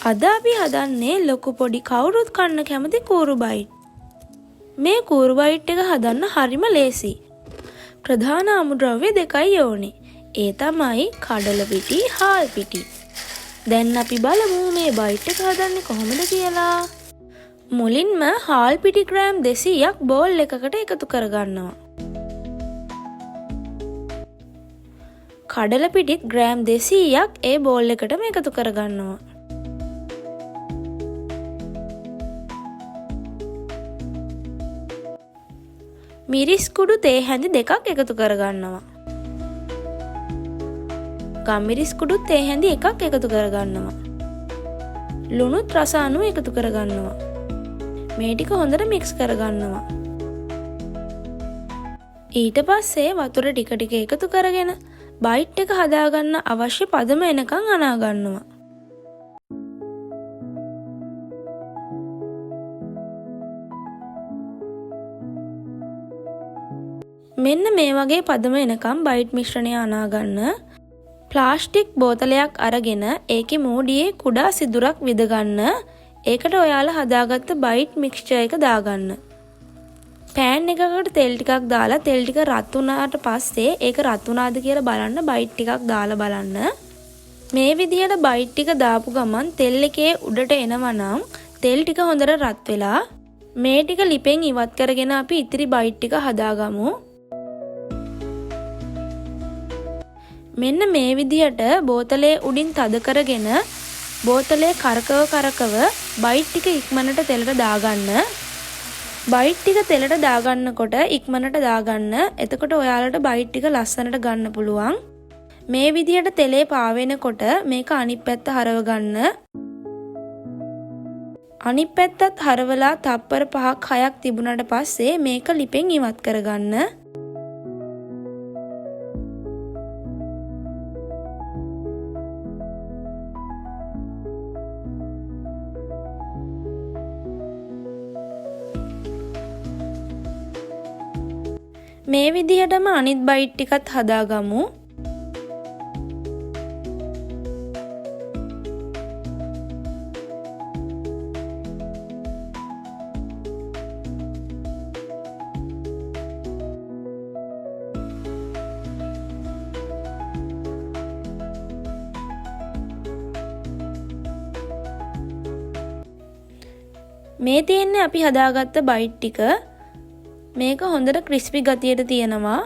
අද අපි හදන්නේ ලොකු පොඩි කවුරුත් කන්න කැමති කූරු බයිට්. මේ කූරු බයිට් එක හදන්න හරිම ලේසි. ප්‍රධාන අමුද්‍රව්‍ය දෙකයි ඕනේ. ඒ තමයි කඩල පිටි, හාල් පිටි. දැන් අපි බලමු මේ බයිට් එක හදන්නේ කොහොමද කියලා. මුලින්ම හාල් පිටි ග්‍රෑම් 200ක් බෝල් එකකට එකතු කරගන්නවා. කඩල පිටිත් ග්‍රෑම් 200ක් ඒ බෝල් එකටම එකතු කරගන්නවා. මිරිස් කුඩු තේ හැඳි දෙකක් එකතු කරගන්නවා. ගම්මිරිස් කුඩු තේ හැඳි එකක් එකතු කරගන්නවා. ලුණුත් රස අණු එකතු කරගන්නවා. මේ ටික හොඳට මික්ස් කරගන්නවා. ඊට පස්සේ වතුර ටික ටික එකතු කරගෙන බයිට් එක හදාගන්න අවශ්‍ය පදම එනකන් අනා ගන්නවා. මෙන්න මේ වගේ පදම එනකම් බයිට් මිශ්‍රණය අනා ගන්න. ප්ලාස්ටික් බෝතලයක් අරගෙන ඒකේ මූඩියේ කුඩා සිදුරක් විද ගන්න. ඒකට ඔයාලා හදාගත්ත බයිට් මික්ස්චර් එක දාගන්න. පෑන් එකකට තෙල් ටිකක් දාලා තෙල් ටික රත් වුණාට පස්සේ ඒක රත් වුණාද කියලා බලන්න බයිට් ටිකක් දාලා බලන්න. මේ විදිහට බයිට් ටික දාපු ගමන් තෙල් එකේ උඩට එනවා නම් තෙල් ටික හොඳට රත් වෙලා මේ ටික ලිපෙන් ඉවත් කරගෙන අපි ඉතිරි බයිට් ටික හදාගමු. මෙන්න මේ විදිහට බෝතලේ උඩින් තද කරගෙන බෝතලේ කරකව බයිට් ටික ඉක්මනට තෙලට දාගන්න. බයිට් ටික තෙලට දාගන්නකොට ඉක්මනට දාගන්න. එතකොට ඔයාලට බයිට් ටික ලස්සනට ගන්න පුළුවන්. මේ විදිහට තෙලේ පාවෙනකොට මේක අනිත් පැත්ත හරව ගන්න. අනිත් පැත්තත් හරවලා තප්පර 5ක් 6ක් තිබුණාට පස්සේ මේක ලිපෙන් ඉවත් කරගන්න. මේ විදිහටම අනිත් බයිට් ටිකත් හදාගමු. මේ තියෙන්නේ අපි හදාගත්ත බයිට් ටික. මේක හොඳට ක්‍රිස්පි ගතියට තියෙනවා.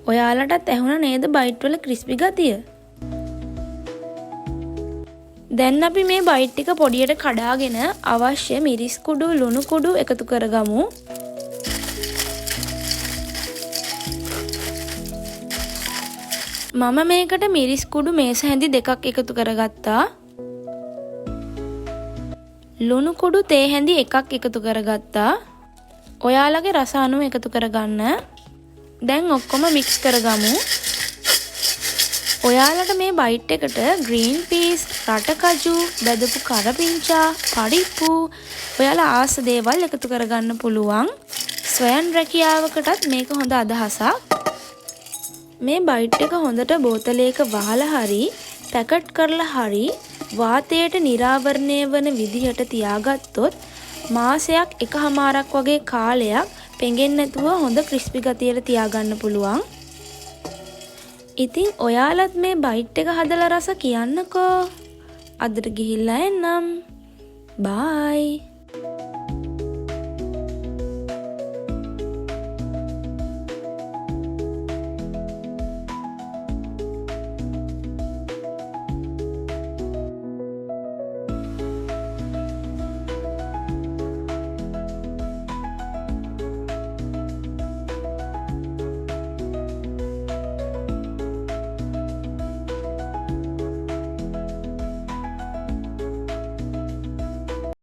ඔයාලටත් ඇහුණා නේද බයිට් වල ක්‍රිස්පි ගතිය? දැන් අපි මේ බයිට් ටික පොඩියට කඩාගෙන අවශ්‍ය මිරිස් කුඩු, ලුණු කුඩු එකතු කරගමු. මම මේකට මිරිස් කුඩු මේස හැඳි දෙකක් එකතු කරගත්තා. ලුණු කුඩු තේ හැඳි එකක් එකතු කරගත්තා. ඔයාලගේ රස අණු එකතු කරගන්න. දැන් ඔක්කොම මික්ස් කරගමු. ඔයාලට මේ බයිට් එකට ග්‍රීන් පීස්, රටකජු, බෙදපු කරපිංචා, පඩිප්පු ඔයාලා ආස දේවල් එකතු කරගන්න පුළුවන්. ස්වයන් රැකියාවකටත් මේක හොඳ අදහසක්. මේ බයිට් එක හොඳට බෝතලයක වහලා හරි පැකට් කරලා හරි වාතයට නිරාවරණය වන විදිහට තියාගත්තොත් මාසයක් එකහමාරක් වගේ කාලයක් පෙඟෙන්නේ නැතුව හොඳ ක්‍රිස්පි ගතියට තියාගන්න පුළුවන්. ඉතින් ඔයාලත් මේ බයිට් එක හදලා රස කියන්නකෝ. අදට ගිහිල්ලා එන්නම්. බයි.